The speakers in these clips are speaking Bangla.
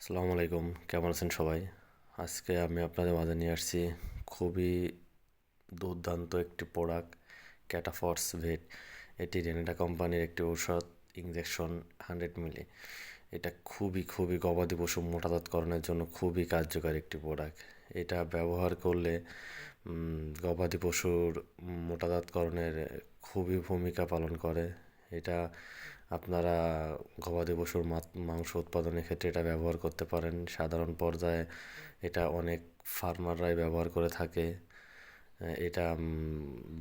আসসালামু আলাইকুম, কেমন আছেন সবাই? আজকে আমি আপনাদের মাঝে নিয়ে আসছি খুবই দুর্দান্ত একটি প্রোডাক্ট, ক্যাটাফর্স ভেট। এটি রেনেটা কোম্পানির একটি ঔষধ, ইনজেকশন 100 মিলি। এটা খুবই গবাদি পশু মোটাতাতকরণের জন্য খুবই কার্যকর একটি প্রোডাক্ট। এটা ব্যবহার করলে গবাদি পশুর মোটাতাতকরণের খুবই ভূমিকা পালন করে। এটা আপনারা গবাদি পশুর মাংস উৎপাদনের ক্ষেত্রে এটা ব্যবহার করতে পারেন। সাধারণ পর্যায়ে এটা অনেক ফার্মাররাই ব্যবহার করে থাকে। এটা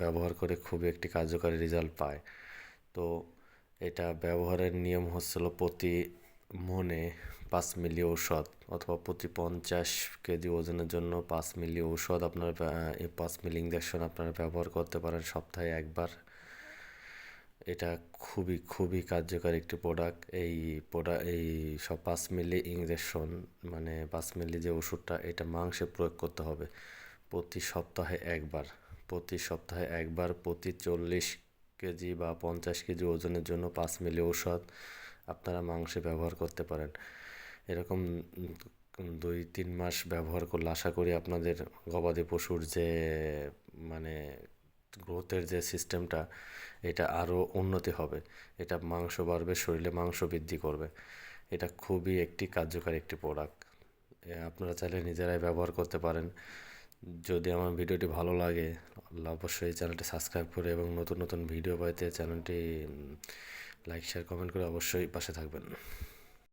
ব্যবহার করে খুবই একটি কার্যকারী রেজাল্ট পায়। তো এটা ব্যবহারের নিয়ম হচ্ছিল প্রতি মনে 5 মিলি ঔষধ, অথবা প্রতি 50 কেজি ওজনের জন্য 5 মিলি ঔষধ আপনারা এই 5 মিলি ইঞ্জেকশন আপনারা ব্যবহার করতে পারেন সপ্তাহে একবার। এটা খুবই কার্যকর একটি প্রোডাক্ট। এই সব 5 মিলি ইঞ্জেকশন, মানে 5 মিলি যে ওষুধটা, এটা মাংসে প্রয়োগ করতে হবে প্রতি সপ্তাহে একবার প্রতি 40 কেজি বা 50 কেজি ওজনের জন্য 5 মিলি ঔষধ আপনারা মাংসে ব্যবহার করতে পারেন। এরকম 2-3 মাস ব্যবহার করলে আশা করি আপনাদের গবাদি পশুর যে মানে গ্রোথের যে সিস্টেমটা, এটা আরও উন্নতি হবে। এটা মাংস বাড়বে, শরীরে মাংস বৃদ্ধি করবে। এটা খুবই একটি কার্যকর একটি প্রোডাক্ট। আপনারা চাইলে নিজেরাই ব্যবহার করতে পারেন। যদি আমার ভিডিওটি ভালো লাগে, অবশ্যই চ্যানেলটি সাবস্ক্রাইব করে এবং নতুন ভিডিও পাইতে চ্যানেলটি লাইক শেয়ার কমেন্ট করে অবশ্যই পাশে থাকবেন।